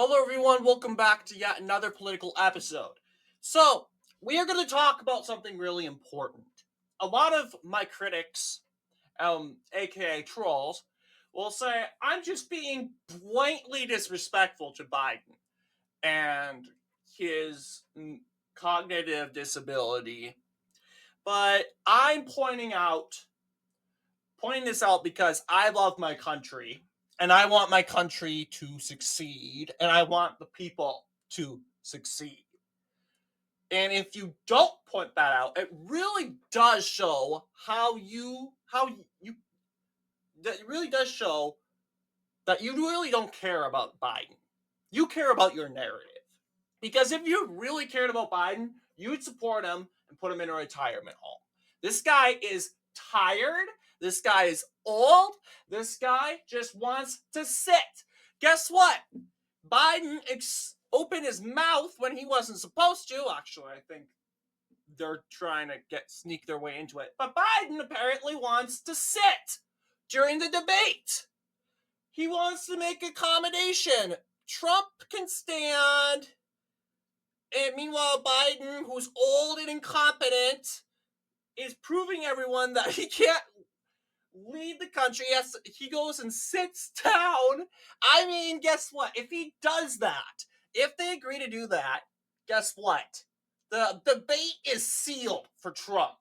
Hello, everyone. Welcome back to yet another political episode. So, we are going to talk about something really important. A lot of my critics, aka trolls, will say I'm just being blatantly disrespectful to Biden and his cognitive disability. But I'm pointing this out because I love my country and I want my country to succeed and I want the people to succeed. And if you don't point that out, it really does show that it really does show that you really don't care about Biden. You care about your narrative. Because if you really cared about Biden, you would support him and put him in a retirement home. This guy is tired. This guy is old. This guy just wants to sit. Guess what? Biden opened his mouth when he wasn't supposed to. Actually, I think they're trying to sneak their way into it. But Biden apparently wants to sit during the debate. He wants to make accommodation. Trump can stand. And meanwhile, Biden, who's old and incompetent, is proving everyone that he can't lead the country. Yes, he goes and sits down. I mean, guess what? If he does that, if they agree to do that, guess what? The debate is sealed for Trump.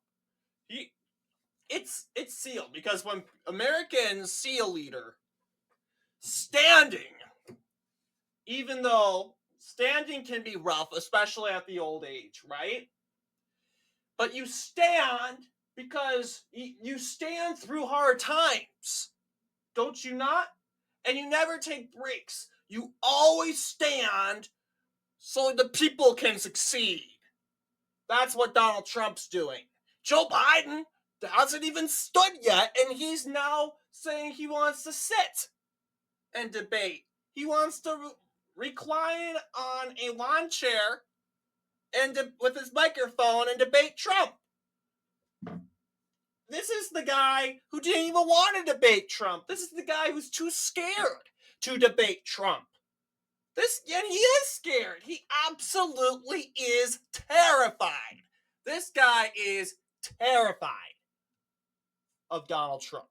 It's sealed because when Americans see a leader standing, even though standing can be rough, especially at the old age, right? But you stand because you stand through hard times, don't you not? And you never take breaks. You always stand so the people can succeed. That's what Donald Trump's doing. Joe Biden hasn't even stood yet, and he's now saying he wants to sit and debate. He wants to recline on a lawn chair and with his microphone and debate Trump. This is the guy who didn't even want to debate Trump. This is the guy who's too scared to debate Trump. And he is scared. He absolutely is terrified. This guy is terrified of Donald Trump.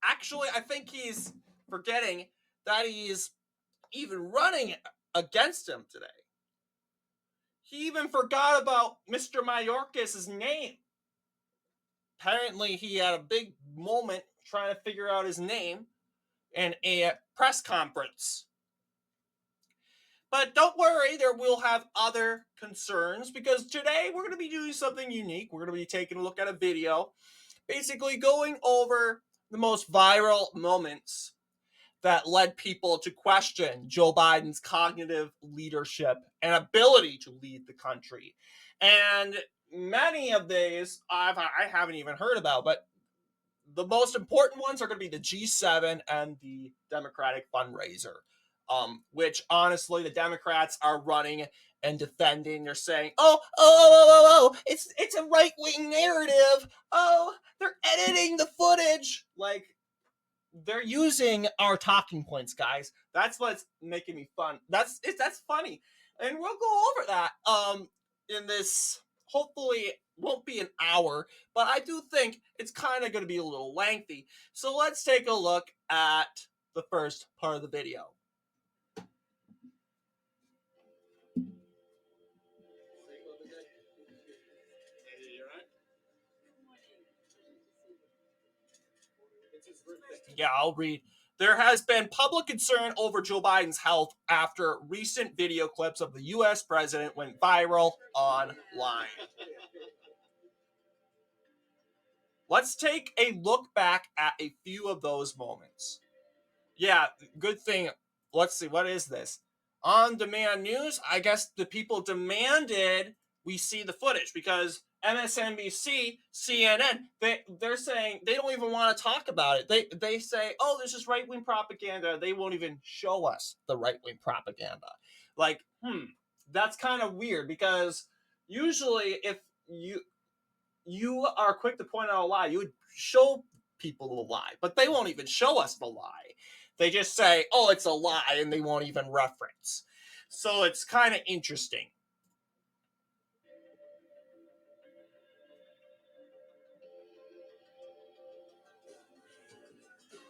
Actually, I think he's forgetting that he's even running against him today. He even forgot about Mr. Mayorkas' name. Apparently, he had a big moment trying to figure out his name in a press conference. But don't worry, there will have other concerns because today we're going to be doing something unique. We're going to be taking a look at a video, basically going over the most viral moments that led people to question Joe Biden's cognitive leadership and ability to lead the country. And many of these I haven't even heard about, but the most important ones are going to be the G7 and the Democratic fundraiser, which honestly the Democrats are running and defending. They're saying, it's a right wing narrative. Oh, they're editing the footage. Like they're using our talking points, guys. That's what's making me fun. That's funny, and we'll go over that in this. Hopefully, won't be an hour, but I do think it's kind of going to be a little lengthy. So let's take a look at the first part of the video. Yeah, I'll read. There has been public concern over Joe Biden's health after recent video clips of the U.S. president went viral online. Let's take a look back at a few of those moments. Yeah, good thing. Let's see, what is this? On demand news, I guess the people demanded we see the footage because MSNBC, CNN, they're saying they don't even want to talk about it. They say, oh, this is right wing propaganda. They won't even show us the right wing propaganda. Like, that's kind of weird because usually if you are quick to point out a lie, you would show people the lie, but they won't even show us the lie. They just say, oh, it's a lie, and they won't even reference. So it's kind of interesting.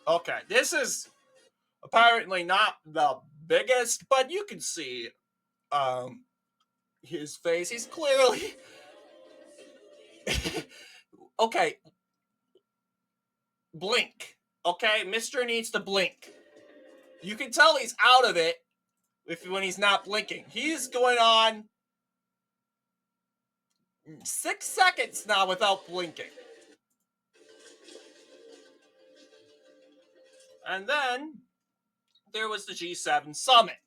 Okay, this is apparently not the biggest, but you can see um, his face. He's clearly okay. Blink. Okay, Mister needs to blink. You can tell he's out of it when he's not blinking. He's going on 6 seconds now without blinking. And then there was the G7 summit.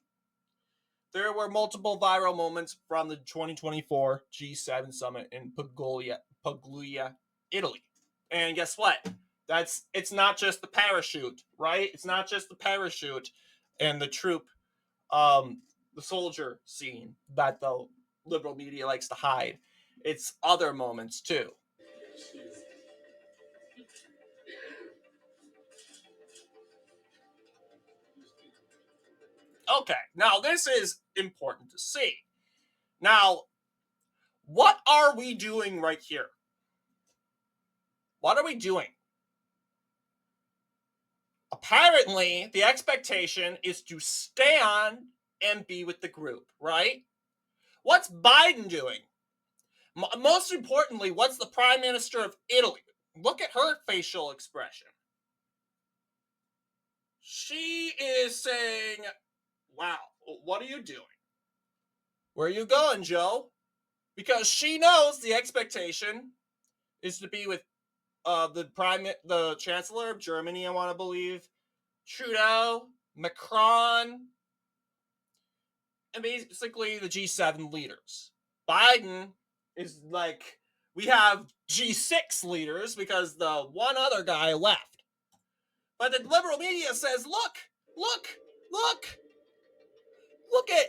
There were multiple viral moments from the 2024 G7 summit in Puglia, Italy. And guess what? It's not just the parachute, right? It's not just the parachute and the troop, the soldier scene that the liberal media likes to hide. It's other moments too. Okay, now this is important to see. Now, what are we doing right here? What are we doing? Apparently, the expectation is to stay on and be with the group, right? What's Biden doing? Most importantly, what's the Prime Minister of Italy? Look at her facial expression. She is saying, wow, what are you doing? Where are you going, Joe? Because she knows the expectation is to be with the Chancellor of Germany, I want to believe, Trudeau, Macron, and basically the G7 leaders. Biden is like, we have G6 leaders because the one other guy left. But the liberal media says, look, look,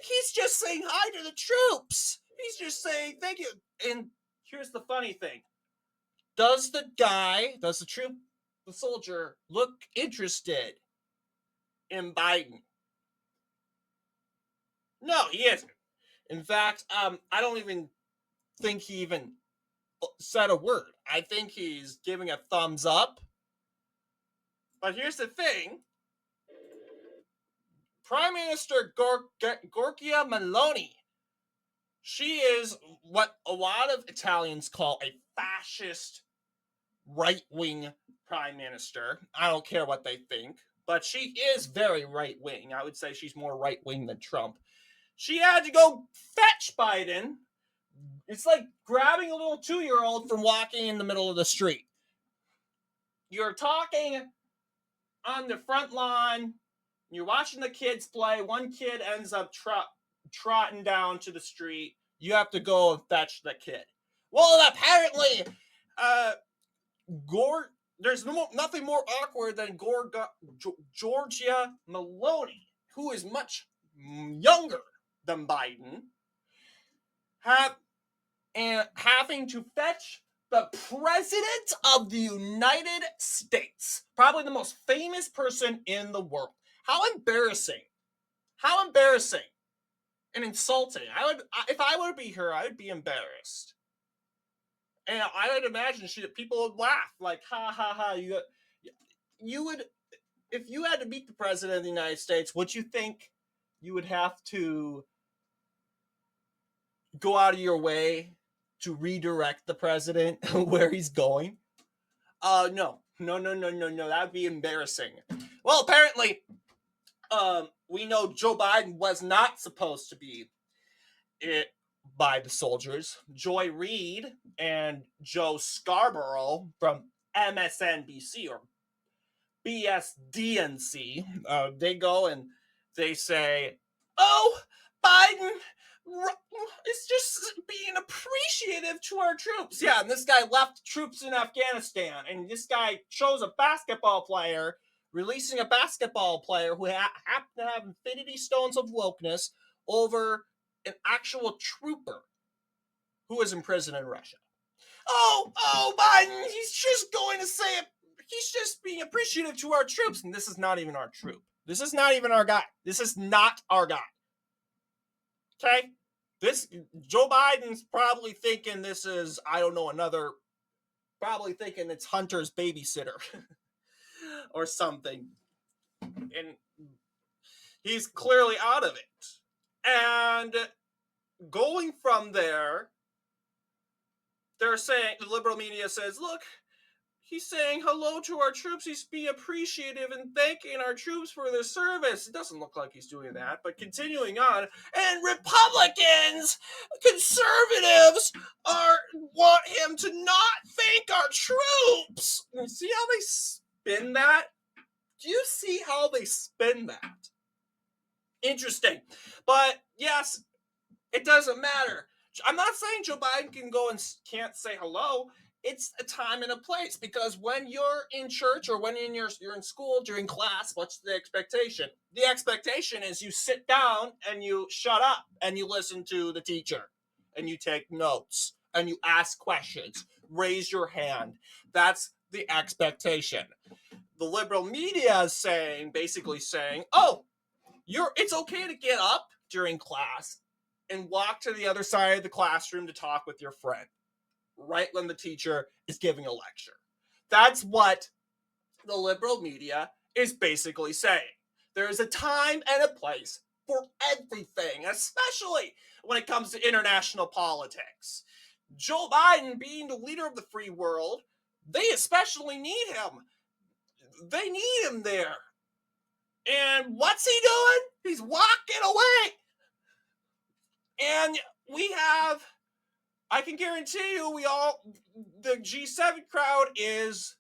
he's just saying hi to the troops. He's just saying thank you. And here's the funny thing. Does the soldier, look interested in Biden? No, he isn't. In fact, I don't even think he even said a word. I think he's giving a thumbs up. But here's the thing. Prime Minister Giorgia Meloni, she is what a lot of Italians call a fascist right-wing prime minister. I don't care what they think, but she is very right-wing. I would say she's more right-wing than Trump. She had to go fetch Biden. It's like grabbing a little 2-year-old from walking in the middle of the street. You're talking on the front lawn. You're watching the kids play. One kid ends up trotting down to the street. You have to go and fetch the kid. Well, apparently, there's nothing more awkward than Giorgia Meloni, who is much younger than Biden, having to fetch the President of the United States, probably the most famous person in the world. How embarrassing. How embarrassing and insulting. If I were to be her, I would be embarrassed. And I would imagine people would laugh, like, ha ha ha. You would, if you had to meet the President of the United States, would you think you would have to go out of your way to redirect the president where he's going? No. That would be embarrassing. Well, apparently, we know Joe Biden was not supposed to be it by the soldiers. Joy Reid and Joe Scarborough from MSNBC or BSDNC, they go and they say, "Oh, Biden is just being appreciative to our troops." Yeah, and this guy left troops in Afghanistan, and this guy chose a basketball player, releasing a basketball player who happened to have infinity stones of wokeness over an actual trooper who was in prison in Russia. Oh, Biden, he's just going to say it. He's just being appreciative to our troops, and this is not even our troop. This is not even our guy. This is not our guy. Okay? Joe Biden's probably thinking this is, I don't know, probably thinking it's Hunter's babysitter or something. And he's clearly out of it. And going from there, they're saying, the liberal media says, look, he's saying hello to our troops. He's being appreciative and thanking our troops for their service. It doesn't look like he's doing that, but continuing on. And Republicans, conservatives, want him to not thank our troops. You see how they spin that? Do you see how they spin that? Interesting. But yes, it doesn't matter. I'm not saying Joe Biden can go and can't say hello. It's a time and a place, because when you're in church or when you're in school during class, what's the expectation? The expectation is you sit down and you shut up and you listen to the teacher and you take notes and you ask questions. Raise your hand. That's the expectation. The liberal media is basically saying, oh, it's okay to get up during class and walk to the other side of the classroom to talk with your friend right when the teacher is giving a lecture. That's what the liberal media is basically saying. There is a time and a place for everything, especially when it comes to international politics. Joe Biden, being the leader of the free world, they especially need him. They need him there. And what's he doing? He's walking away. And I can guarantee you, the G7 crowd is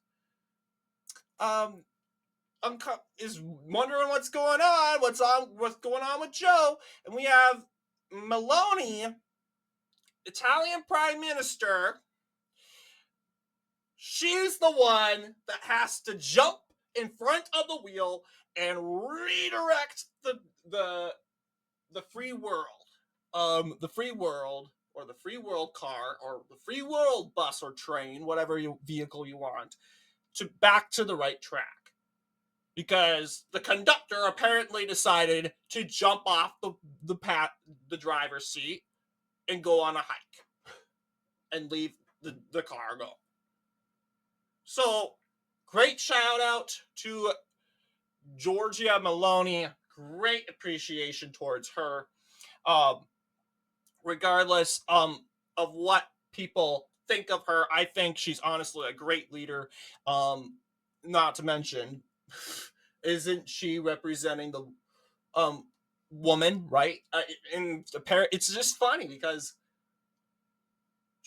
wondering what's going on, what's going on with Joe. And we have Meloni, Italian Prime Minister. She's the one that has to jump in front of the wheel and redirect the free world. The free world, or the free world car, or the free world bus or train, whatever vehicle you want, back to the right track. Because the conductor apparently decided to jump off the driver's seat and go on a hike and leave the car go. So, great shout out to Giorgia Meloni. Great appreciation towards her. Regardless of what people think of her, I think she's honestly a great leader. Not to mention, isn't she representing the woman, right? And it's just funny because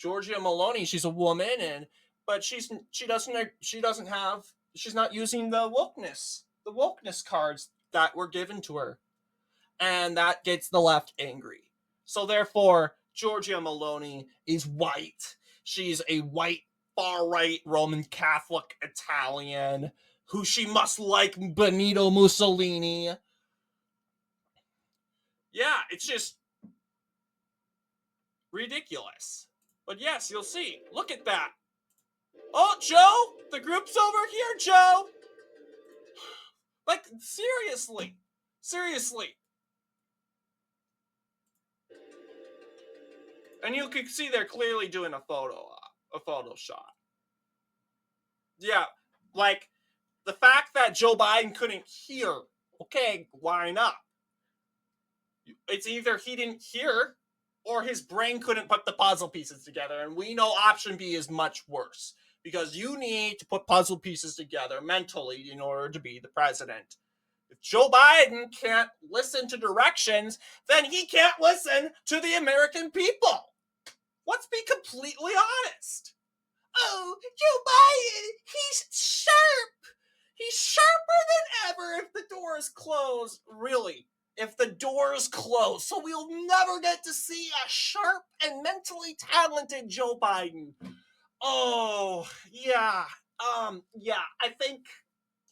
Giorgia Meloni, she's a woman, but she's not using the wokeness cards that were given to her, and that gets the left angry. So therefore, Giorgia Meloni is white. She's a white, far-right Roman Catholic Italian who she must like Benito Mussolini. Yeah, it's just ridiculous. But yes, you'll see. Look at that. Oh, Joe, the group's over here, Joe. Like, seriously. And you can see they're clearly doing a photo shot. Yeah, like, the fact that Joe Biden couldn't hear, okay, line up. It's either he didn't hear or his brain couldn't put the puzzle pieces together. And we know option B is much worse, because you need to put puzzle pieces together mentally in order to be the president. If Joe Biden can't listen to directions, then he can't listen to the American people. Let's be completely honest. Oh, Joe Biden, he's sharp. He's sharper than ever if the door is closed. Really, if the door is closed. So we'll never get to see a sharp and mentally talented Joe Biden. Oh, yeah. I think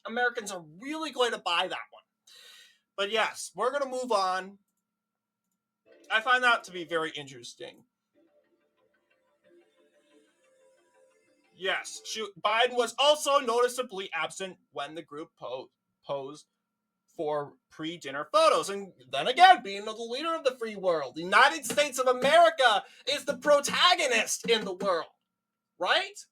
Americans are really going to buy that one. But yes, we're going to move on. I find that to be very interesting. Yes, Biden was also noticeably absent when the group posed for pre-dinner photos. And then again, being the leader of the free world, the United States of America is the protagonist in the world, right?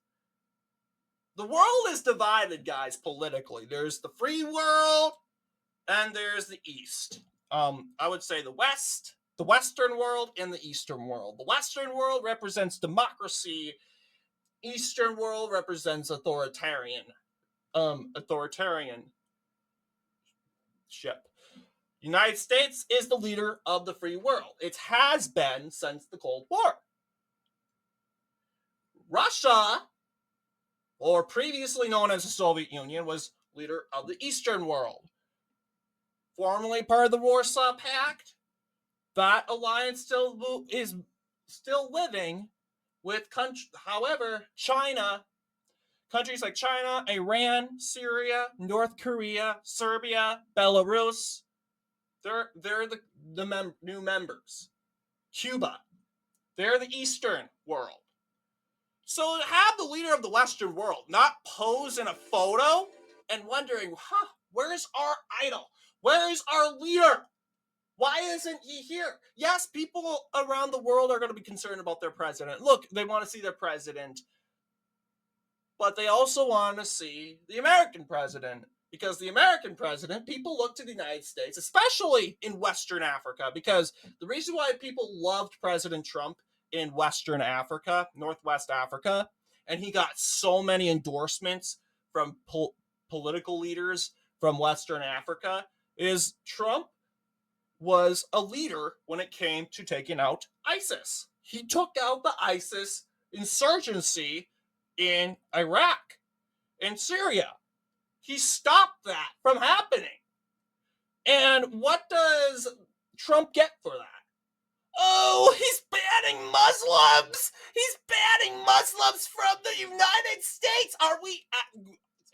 The world is divided, guys, politically. There's the free world and there's the East. I would say the West, the Western world, and the Eastern world. The Western world represents democracy. Eastern world represents authoritarian ship. United States is the leader of the free world. It has been since the Cold War. Russia, or previously known as the Soviet Union, was leader of the Eastern world. Formerly part of the Warsaw Pact, that alliance is still living with however, countries like China, Iran, Syria, North Korea, Serbia, Belarus, they're the new members. Cuba, they're the Eastern world. So to have the leader of the Western world not pose in a photo and wondering, where's our idol? Where is our leader? Why isn't he here? Yes, people around the world are going to be concerned about their president. Look, they want to see their president, but they also want to see the American president. Because the American president, people look to the United States, especially in Western Africa, because the reason why people loved President Trump in Western Africa, Northwest Africa, and he got so many endorsements from political leaders from Western Africa, is Trump was a leader when it came to taking out ISIS. He took out the ISIS insurgency in Iraq and Syria. He stopped that from happening. And what does Trump get for that? Oh, he's banning Muslims! He's banning Muslims from the United States!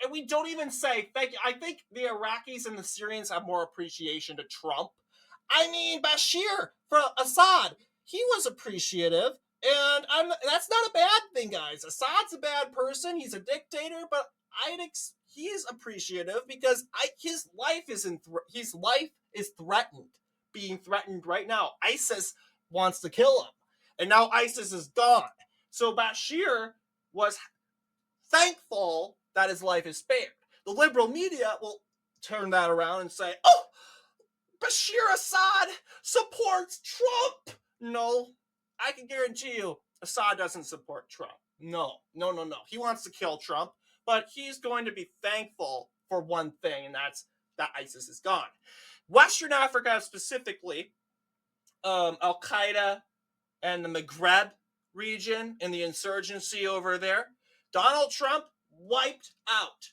And we don't even say thank you. I think the Iraqis and the Syrians have more appreciation to Trump. I mean, Bashir for Assad, he was appreciative, and that's not a bad thing, guys. Assad's a bad person. He's a dictator, but he is appreciative because his life is threatened, being threatened right now. ISIS wants to kill him, and now ISIS is gone. So Bashir was thankful that his life is spared. The liberal media will turn that around and say, "Oh, Bashir Assad supports Trump." No, I can guarantee you, Assad doesn't support Trump. No. He wants to kill Trump, but he's going to be thankful for one thing, and that's that ISIS is gone. Western Africa specifically, Al Qaeda and the Maghreb region and the insurgency over there, Donald Trump wiped out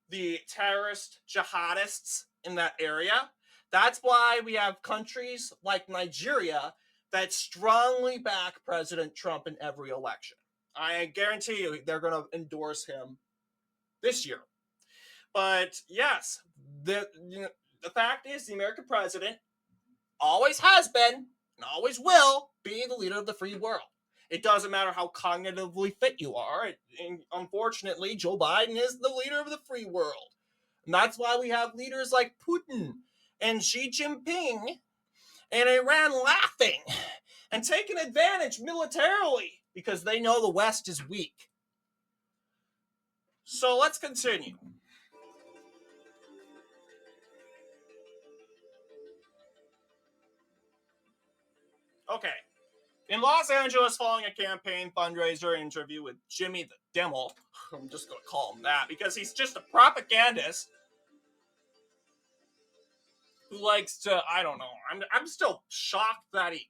the terrorist jihadists in that area. That's why we have countries like Nigeria that strongly back President Trump in every election. I guarantee you they're going to endorse him this year. But yes, the fact is the American president always has been and always will be the leader of the free world. It doesn't matter how cognitively fit you are. And unfortunately, Joe Biden is the leader of the free world. And that's why we have leaders like Putin and Xi Jinping and Iran laughing and taking advantage militarily because they know the West is weak. So let's continue. Okay. In Los Angeles, following a campaign fundraiser interview with Jimmy the Dimmel, I'm just going to call him that because he's just a propagandist who likes to, I don't know, I'm still shocked that he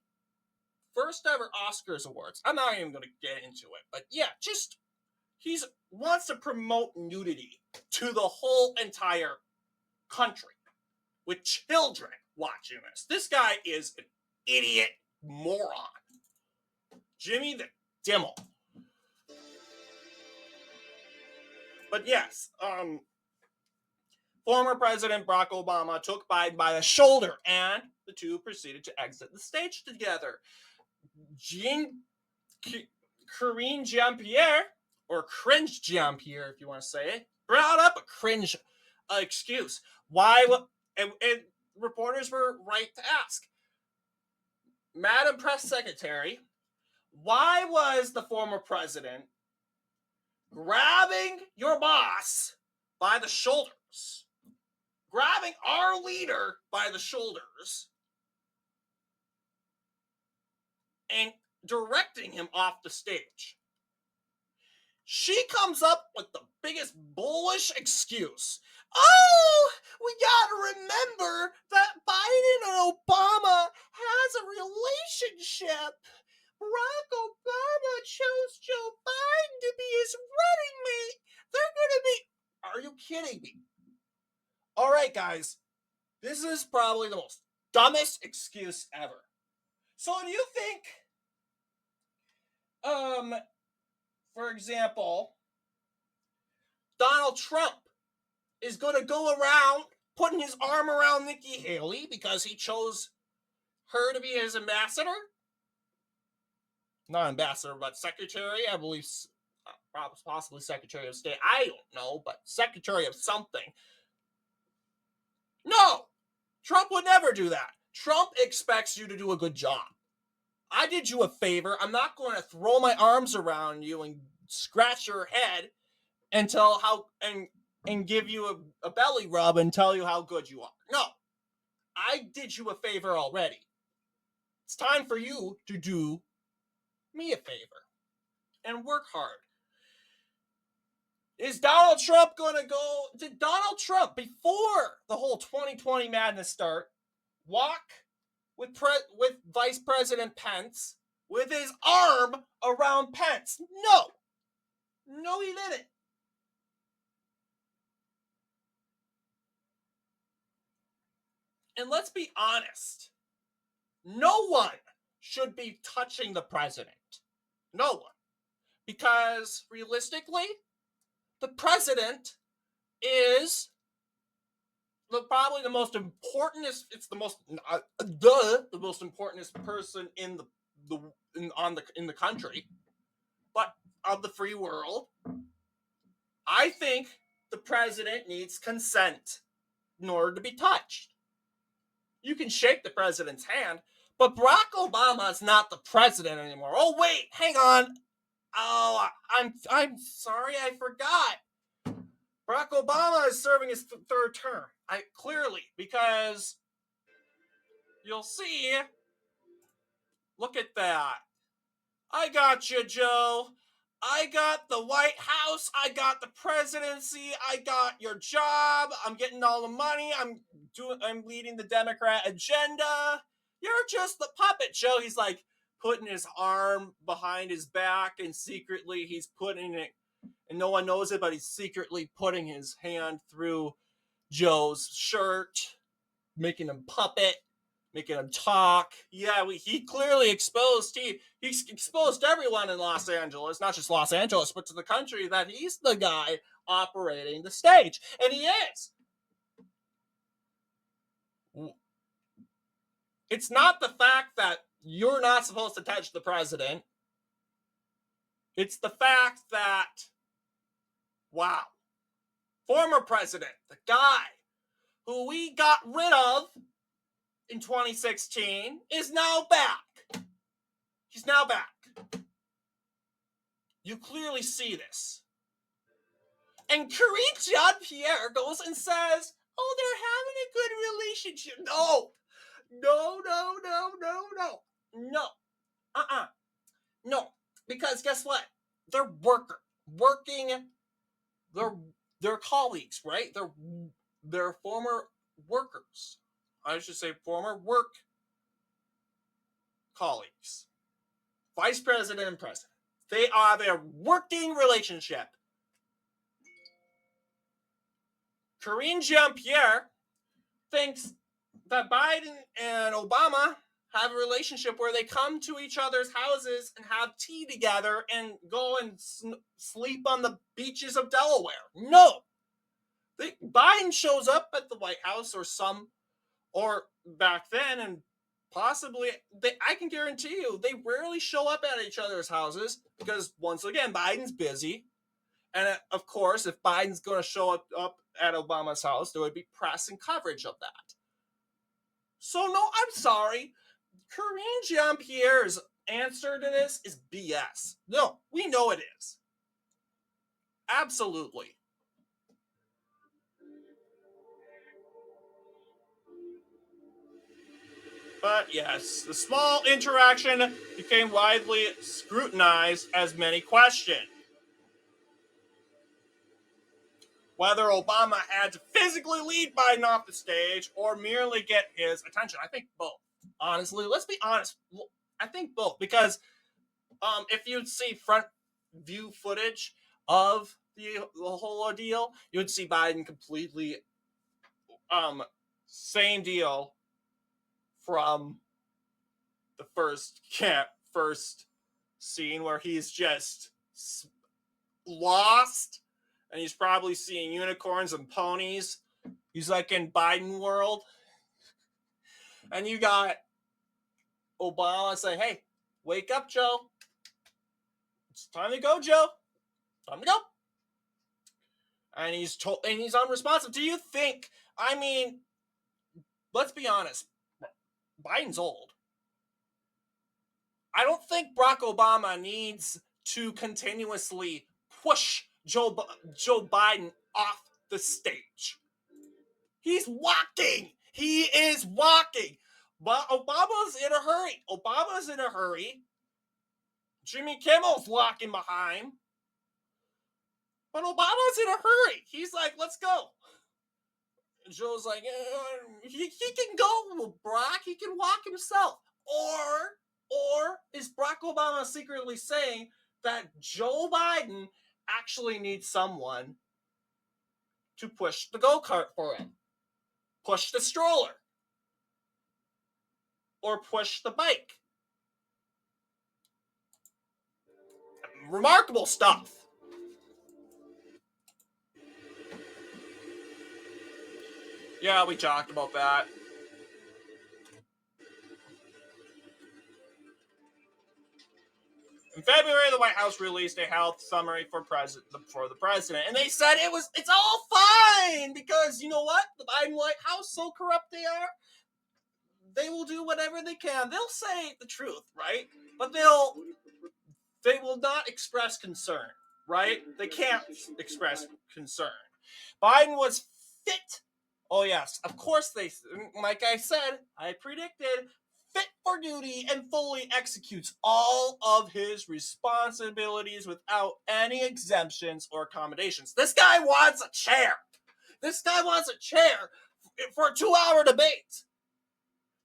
first ever Oscars awards. I'm not even going to get into it, but yeah, just he wants to promote nudity to the whole entire country with children watching this. This guy is an idiot moron. Jimmy the Dimmel. But yes, former President Barack Obama took Biden by the shoulder, and the two proceeded to exit the stage together. Karine Jean-Pierre, or Cringe Jean-Pierre if you want to say it, brought up a cringe excuse. Why And reporters were right to ask, Madam Press Secretary, why was the former president grabbing your boss by the shoulders, grabbing our leader by the shoulders, and directing him off the stage? She comes up with the biggest bullish excuse. Oh, we gotta remember that Biden and Obama has a relationship. Barack Obama chose Joe Biden to be his running mate. They're gonna be. Are you kidding me? All right, guys. This is probably the most dumbest excuse ever. So do you think, for example, Donald Trump is going to go around putting his arm around Nikki Haley because he chose her to be his ambassador? Not ambassador, but secretary, I believe, possibly secretary of state. I don't know, but secretary of something. No, Trump would never do that. Trump expects you to do a good job. I did you a favor. I'm not going to throw my arms around you and scratch your head and tell how and give you a belly rub and tell you how good you are. No, I did you a favor already. It's time for you to do me a favor and work hard. Is Donald Trump going to go? Did Donald Trump, before the whole 2020 madness start, walk with Vice President Pence with his arm around Pence? No. No, he didn't. And let's be honest. No one should be touching the president. No one. Because realistically, the president is probably the most important. It's the most the most important person in the country, but of the free world. I think the president needs consent in order to be touched. You can shake the president's hand, but Barack Obama is not the president anymore. Oh wait, hang on. Oh, I'm sorry, I forgot. Barack Obama is serving his third term. Clearly, because you'll see. Look at that. I got you, Joe. I got the White House. I got the presidency. I got your job. I'm getting all the money. I'm leading the Democrat agenda. You're just the puppet, Joe. He's like putting his arm behind his back and secretly he's putting it, and no one knows it, but he's secretly putting his hand through Joe's shirt, making him puppet, making him talk. Yeah, he clearly exposed he's exposed everyone in Los Angeles, not just Los Angeles, but to the country, that he's the guy operating the stage. And he is. It's not the fact that you're not supposed to touch the president. It's the fact that, wow, former president, the guy who we got rid of in 2016, is now back. He's now back. You clearly see this. And Karine Jean-Pierre goes and says, oh, they're having a good relationship. No. No. No. Because guess what? They're working. They're colleagues, right? They're former workers. I should say former work colleagues. Vice president and president. They are their working relationship. Karine Jean-Pierre thinks that Biden and Obama have a relationship where they come to each other's houses and have tea together and go and sleep on the beaches of Delaware. No. Biden shows up at the White House or back then, and possibly, I can guarantee you, they rarely show up at each other's houses because, once again, Biden's busy. And of course, if Biden's going to show up at Obama's house, there would be press and coverage of that. So, no, I'm sorry. Karine Jean-Pierre's answer to this is BS. No, we know it is. Absolutely. But yes, the small interaction became widely scrutinized as many questioned whether Obama had to physically lead Biden off the stage or merely get his attention. I think both. Honestly, let's be honest. I think both, because if you'd see front view footage of the whole ordeal, you would see Biden completely same deal from the first scene where he's just lost and he's probably seeing unicorns and ponies. He's like in Biden world. And you got Obama saying, "Hey, wake up, Joe. It's time to go, Joe. Time to go." And he's unresponsive. Do you think, I mean, let's be honest, Biden's old. I don't think Barack Obama needs to continuously push Joe Biden off the stage. He's walking. He is walking. But Obama's in a hurry. Jimmy Kimmel's walking behind. But Obama's in a hurry. He's like, let's go. And Joe's like, he can go, Barack. He can walk himself. Or is Barack Obama secretly saying that Joe Biden actually needs someone to push the go-kart for him? Push the stroller. Or push the bike. Remarkable stuff. Yeah, we talked about that. In February, the White House released a health summary for the president, and they said it's all fine because you know what? The Biden White House, so corrupt they are, they will do whatever they can. They'll say the truth, right? But they will not express concern, right? They can't express concern. Biden was fit. Oh yes, of course like I said, I predicted, fit for duty and fully executes all of his responsibilities without any exemptions or accommodations. This guy wants a chair. This guy wants a chair for a 2-hour debate.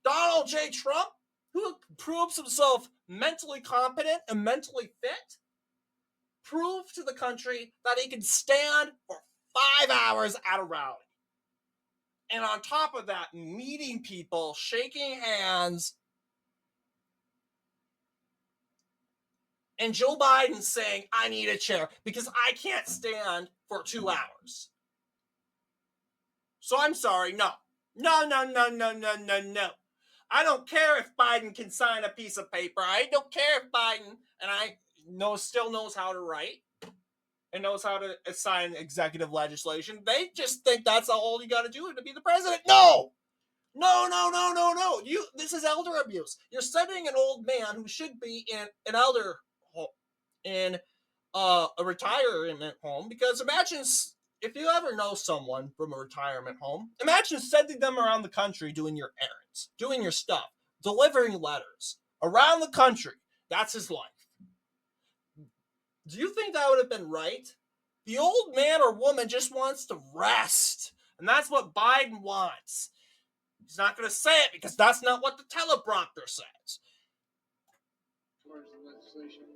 Donald J. Trump, who proves himself mentally competent and mentally fit, proved to the country that he can stand for 5 hours at a rally. And on top of that, meeting people, shaking hands, and Joe Biden saying, "I need a chair because I can't stand for 2 hours." So I'm sorry, no. No. I don't care if Biden can sign a piece of paper. I don't care if Biden still knows how to write and knows how to sign executive legislation. They just think that's all you got to do to be the president. No. This is elder abuse. You're sending an old man who should be in an elder home, in a retirement home, because imagine if you ever know someone from a retirement home, imagine sending them around the country doing your errands, doing your stuff, delivering letters around the country. That's his life. Do you think that would have been right? The old man or woman just wants to rest, and that's what Biden wants. He's not going to say it because that's not what the teleprompter says. Towards the legislation,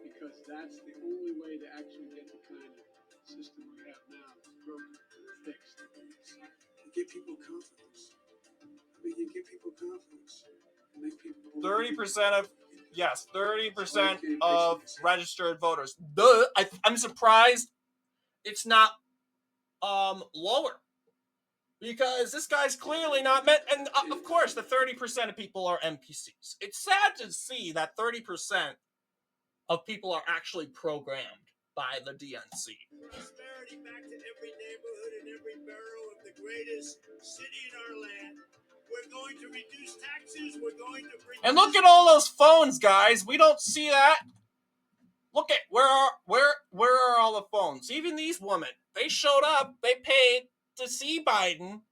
because that's the only way to actually get the kind of system we have now broken, fixed. You give people confidence. You give people confidence. Make people 30% of registered voters. I'm surprised it's not lower. Because this guy's clearly not meant, and of course, the 30% of people are NPCs. It's sad to see that 30% of people are actually programmed by the DNC. Prosperity back to every neighborhood and every borough of the greatest city in our land. We're going to reduce taxes. We're going to bring. And look at all those phones, guys. We don't see that. Look at where are all the phones? Even these women, they showed up. They paid to see Biden.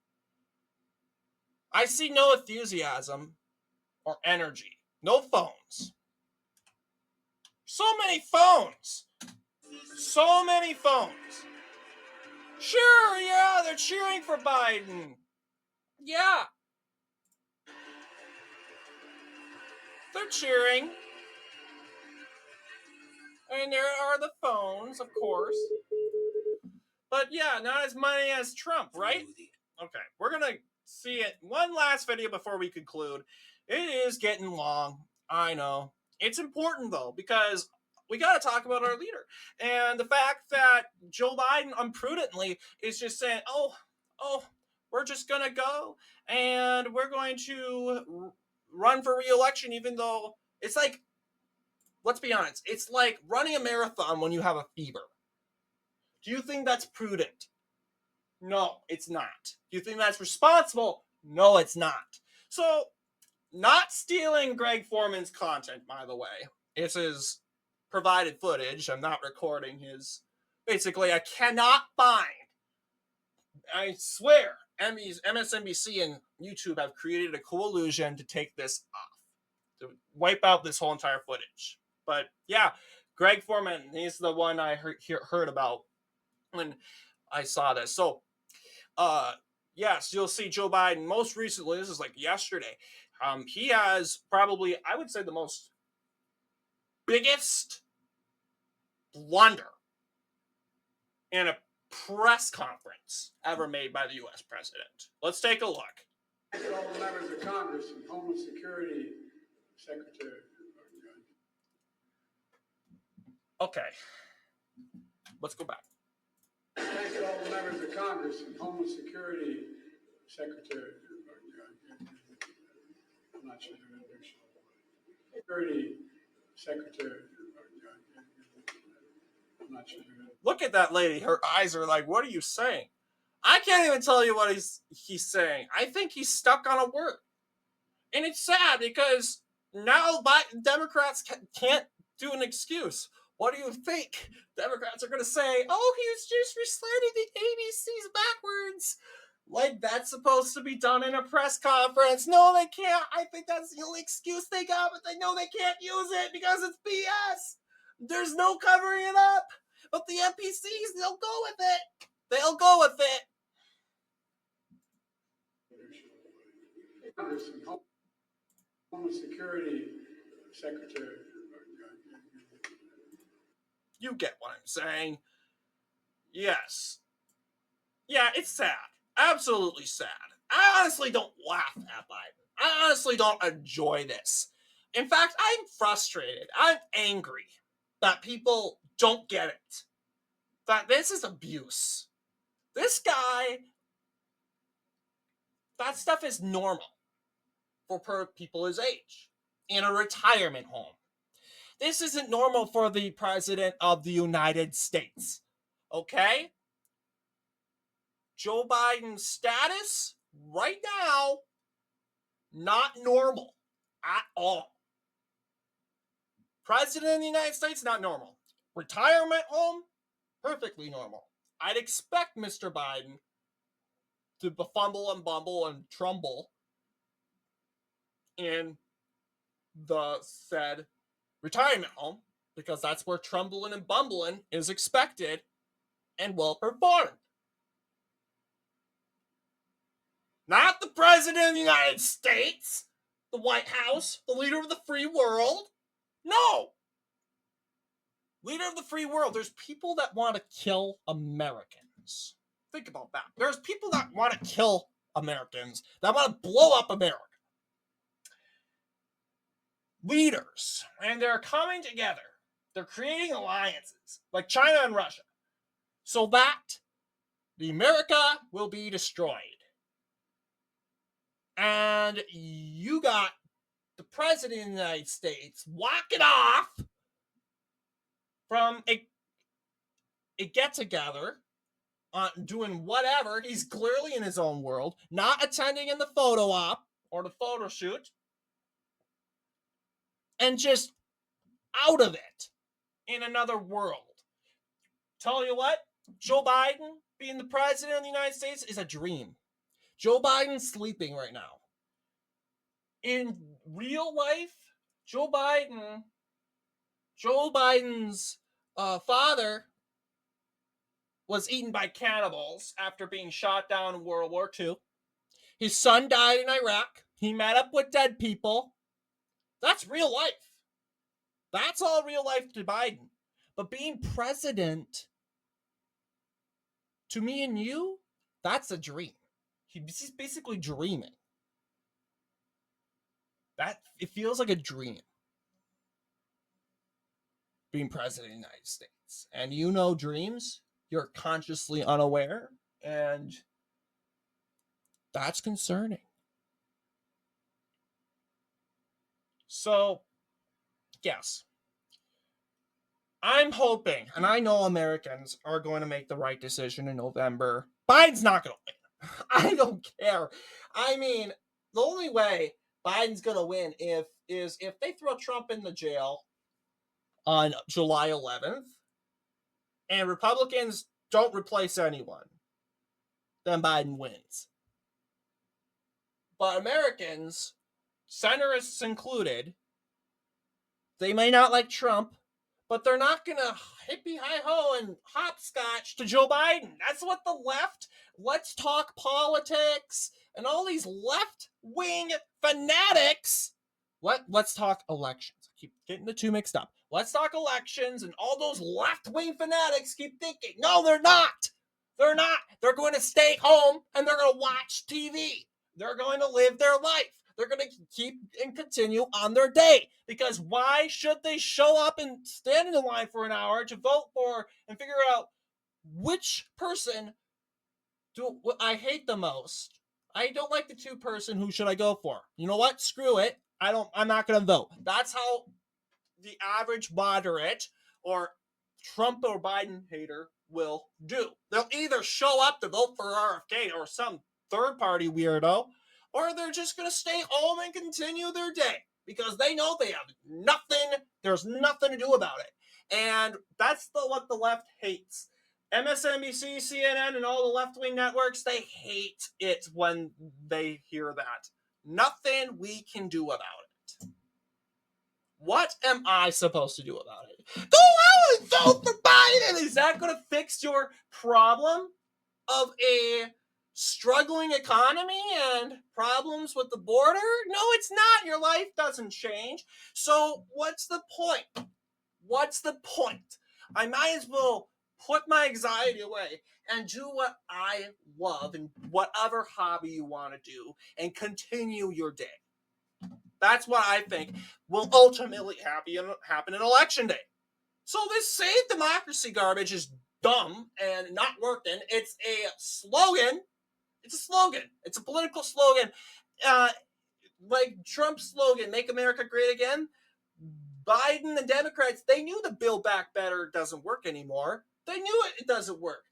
I see no enthusiasm or energy. No phones. So many phones. So many phones. Sure, yeah, they're cheering for Biden. Yeah. They're cheering. And there are the phones, of course. But yeah, not as many as Trump, right? Okay, we're going to see it. One last video before we conclude. It is getting long. I know. It's important, though, because we got to talk about our leader. And the fact that Joe Biden, imprudently, is just saying, oh, we're just going to go and we're going to run for re-election, even though it's like, let's be honest, it's like running a marathon when you have a fever. Do you think that's prudent? No, it's not. Do you think that's responsible? No, it's not. So, not stealing Greg Foreman's content, by the way. This is provided footage. I'm not recording his. Basically, I cannot find. I swear, MSNBC and YouTube have created a coalition to take this off, to wipe out this whole entire footage. But yeah, Greg Foreman, he's the one I heard about when I saw this. So, yes, you'll see Joe Biden most recently. This is like yesterday. He has probably, I would say, the most biggest blunder in a press conference ever made by the U.S. president. Let's take a look. All the members of Congress and Homeland Security Secretary. Okay, let's go back. Thank you, all the members of Congress and Homeland Security Secretary. I'm not sure they're going to do Security Secretary. I'm not sure they're going to. Look at that lady. Her eyes are like, what are you saying? I can't even tell you what he's saying. I think he's stuck on a word. And it's sad because now Democrats can't do an excuse. What do you think? Democrats are going to say, oh, he was just reciting the ABCs backwards. Like that's supposed to be done in a press conference. No, they can't. I think that's the only excuse they got, but they know they can't use it because it's BS. There's no covering it up. But the NPCs, they'll go with it. They'll go with it. Congress and Homeland Security Secretary. You get what I'm saying. Yes. Yeah, it's sad. Absolutely sad. I honestly don't laugh at Biden. I honestly don't enjoy this. In fact, I'm frustrated. I'm angry that people don't get it. That this is abuse. This guy, that stuff is normal for people his age in a retirement home. This isn't normal for the president of the United States. Okay? Joe Biden's status right now, not normal at all. President of the United States, not normal. Retirement home, perfectly normal. I'd expect Mr. Biden to fumble and bumble and trumble in the said retirement home because that's where trumbling and bumbling is expected and well performed. Not the President of the United States, the White House, the leader of the free world. No! Leader of the free world. There's people that want to kill Americans. Think about that. There's people that want to kill Americans, that want to blow up America. Leaders, and they're coming together. They're creating alliances like China and Russia so that the America will be destroyed. And you got the President of the United States walking off from a a get together, doing whatever. He's clearly in his own world, not attending in the photo op or the photo shoot, and just out of it in another world. Tell you what, Joe Biden being the president of the United States is a dream. Joe Biden's sleeping right now. In real life, Joe Biden's father was eaten by cannibals after being shot down in World War II. His son died in Iraq. He met up with dead people. That's real life. That's all real life to Biden. But being president, to me and you, that's a dream. He's basically dreaming. That it feels like a dream. Being president of the United States. And you know dreams, you're consciously unaware, and that's concerning. So, yes. I'm hoping, and I know Americans are going to make the right decision in November. Biden's not going to win. I don't care. I mean, the only way Biden's going to win is if they throw Trump in the jail on July 11th and Republicans don't replace anyone, then Biden wins. But Americans, centrists included, they may not like Trump, but they're not going to hippie hi-ho and hopscotch to Joe Biden. That's what the left, let's talk politics, and all these left-wing fanatics. Let's talk elections. I keep getting the two mixed up. Let's talk elections, and all those left-wing fanatics keep thinking, no, they're not. They're not. They're going to stay home, and they're going to watch TV. They're going to live their life. They're going to keep and continue on their day. Because why should they show up and stand in the line for an hour to vote for and figure out which person do I hate the most? I don't like the two person. Who should I go for? You know what? Screw it. I'm not going to vote. That's how the average moderate or Trump or Biden hater will do. They'll either show up to vote for RFK or some third party weirdo, or they're just going to stay home and continue their day because they know they have nothing, there's nothing to do about it. And that's what the left hates. MSNBC, CNN, and all the left-wing networks, they hate it when they hear that. Nothing we can do about it. What am I supposed to do about it? Go out and vote for Biden! Is that going to fix your problem of a struggling economy and problems with the border? No, it's not. Your life doesn't change. So what's the point? What's the point? I might as well put my anxiety away and do what I love and whatever hobby you want to do and continue your day. That's what I think will ultimately happen in election day. So this save democracy garbage is dumb and not working. It's a slogan. It's a slogan. It's a political slogan. Like Trump's slogan, Make America Great Again. Biden and Democrats, they knew the Build Back Better doesn't work anymore. They knew it doesn't work.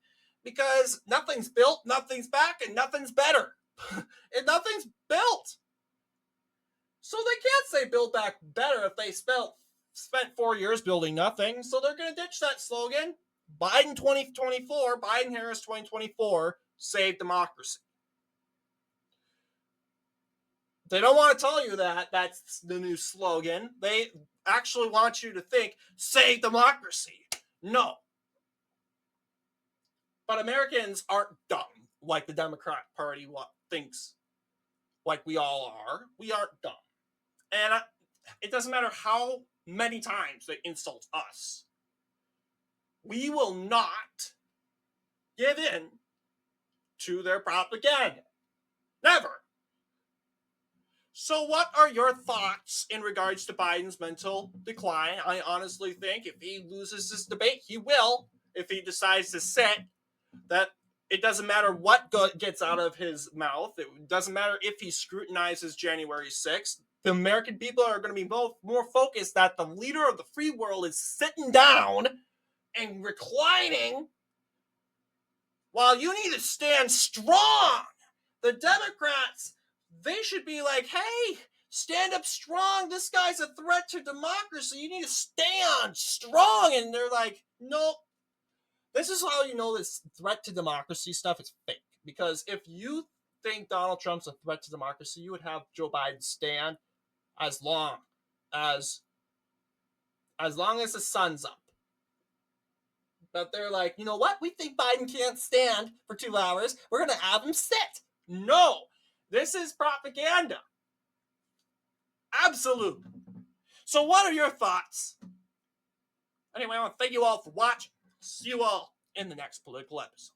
Because nothing's built, nothing's back, and nothing's better. And nothing's built. So they can't say Build Back Better if they spent 4 years building nothing. So they're going to ditch that slogan. Biden 2024, Biden-Harris 2024, save democracy. They don't want to tell you that that's the new slogan. They actually want you to think, save democracy. No. But Americans aren't dumb like the Democrat Party thinks like we all are. We aren't dumb. And it doesn't matter how many times they insult us. We will not give in to their propaganda. Never. So what are your thoughts in regards to Biden's mental decline? I honestly think if he loses this debate, he will. If he decides to sit, that it doesn't matter what gets out of his mouth. It doesn't matter if he scrutinizes January 6th. The American people are going to be more focused that the leader of the free world is sitting down and reclining, while you need to stand strong. The Democrats, they should be like, hey, stand up strong. This guy's a threat to democracy. You need to stand strong. And they're like, nope. This is how you know this threat to democracy stuff is fake. Because if you think Donald Trump's a threat to democracy, you would have Joe Biden stand as long as the sun's up. But they're like, you know what? We think Biden can't stand for 2 hours. We're going to have him sit. No, this is propaganda. Absolute. So, what are your thoughts? Anyway, I want to thank you all for watching. See you all in the next political episode.